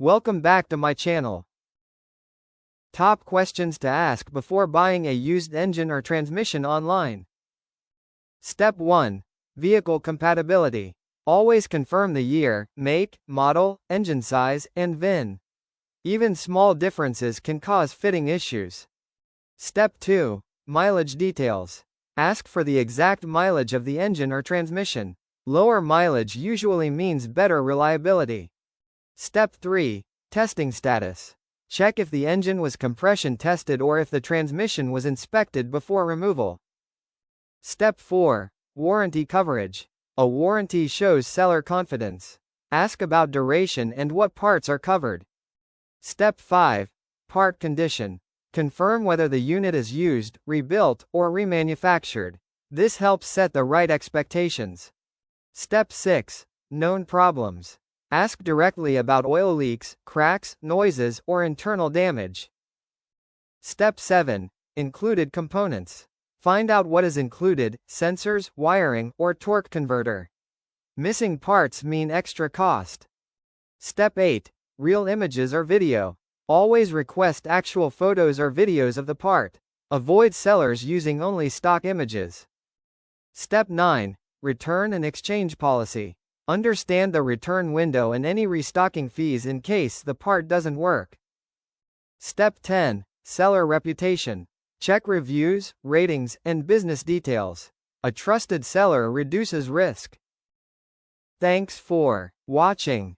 Welcome back to my channel. Top questions to ask before buying a used engine or transmission online. Step 1. Vehicle compatibility. Always confirm the year, make, model, engine size, and VIN. Even small differences can cause fitting issues. Step 2. Mileage details. Ask for the exact mileage of the engine or transmission. Lower mileage usually means better reliability. Step 3. Testing status. Check if the engine was compression tested or if the transmission was inspected before removal. Step 4. Warranty coverage. A warranty shows seller confidence. Ask about duration and what parts are covered. Step 5. Part condition. Confirm whether the unit is used, rebuilt, or remanufactured. This helps set the right expectations. Step 6. Known problems. Ask directly about oil leaks, cracks, noises, or internal damage. Step 7. Included components. Find out what is included: sensors, wiring, or torque converter. Missing parts mean extra cost. Step 8. Real images or video. Always request actual photos or videos of the part. Avoid sellers using only stock images. Step 9. Return and exchange policy. Understand the return window and any restocking fees in case the part doesn't work. Step 10. Seller reputation. Check reviews, ratings, and business details. A trusted seller reduces risk. Thanks for watching.